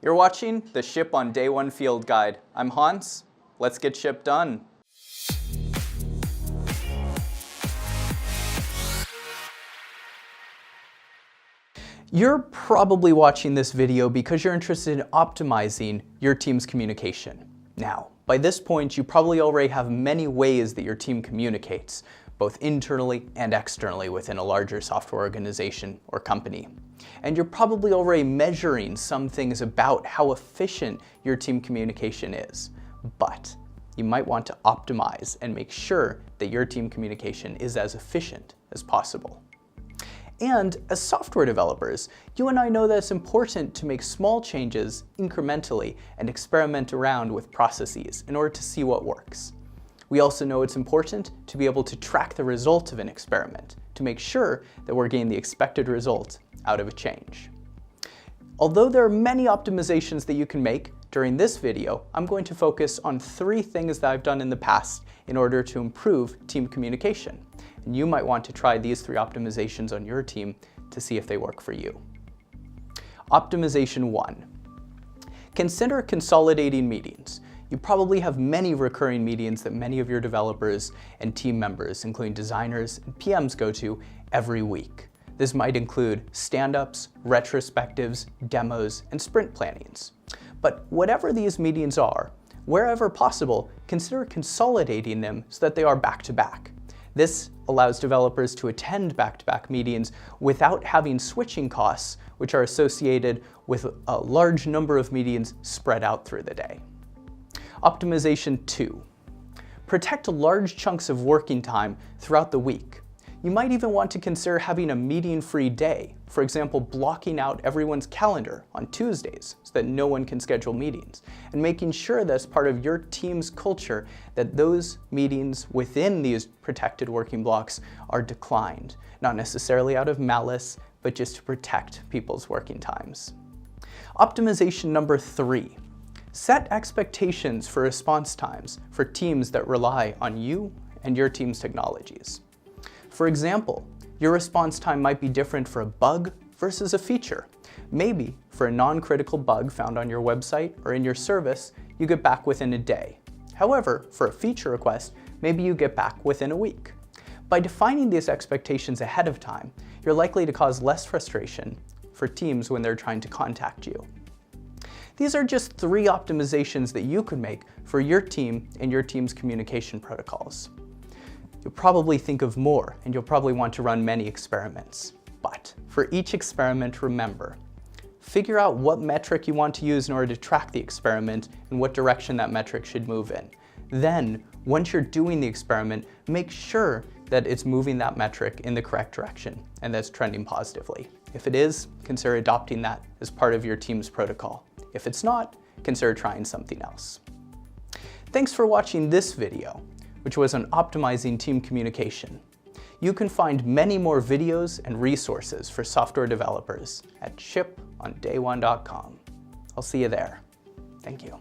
You're watching the Ship on Day 1 Field Guide. I'm Hans. Let's get ship done. You're probably watching this video because you're interested in optimizing your team's communication. Now, by this point, you probably already have many ways that your team communicates, both internally and externally within a larger software organization or company. And you're probably already measuring some things about how efficient your team communication is. But you might want to optimize and make sure that your team communication is as efficient as possible. And as software developers, you and I know that it's important to make small changes incrementally and experiment around with processes in order to see what works. We also know it's important to be able to track the result of an experiment to make sure that we're getting the expected result out of a change. Although there are many optimizations that you can make, during this video, I'm going to focus on 3 things that I've done in the past in order to improve team communication. And you might want to try these 3 optimizations on your team to see if they work for you. Optimization 1. Consider consolidating meetings. You probably have many recurring meetings that many of your developers and team members, including designers and PMs, go to every week. This might include stand-ups, retrospectives, demos, and sprint plannings. But whatever these meetings are, wherever possible, consider consolidating them so that they are back-to-back. This allows developers to attend back-to-back meetings without having switching costs, which are associated with a large number of meetings spread out through the day. Optimization 2. Protect large chunks of working time throughout the week. You might even want to consider having a meeting-free day, for example, blocking out everyone's calendar on Tuesdays so that no one can schedule meetings, and making sure that as part of your team's culture that those meetings within these protected working blocks are declined, not necessarily out of malice, but just to protect people's working times. Optimization number 3. Set expectations for response times for teams that rely on you and your team's technologies. For example, your response time might be different for a bug versus a feature. Maybe for a non-critical bug found on your website or in your service, you get back within a day. However, for a feature request, maybe you get back within a week. By defining these expectations ahead of time, you're likely to cause less frustration for teams when they're trying to contact you. These are just 3 optimizations that you could make for your team and your team's communication protocols. You'll probably think of more, and you'll probably want to run many experiments. But for each experiment, remember, figure out what metric you want to use in order to track the experiment and what direction that metric should move in. Then, once you're doing the experiment, make sure that it's moving that metric in the correct direction and that's trending positively. If it is, consider adopting that as part of your team's protocol. If it's not, consider trying something else. Thanks for watching this video, which was on optimizing team communication. You can find many more videos and resources for software developers at shiponday1.com. I'll see you there. Thank you.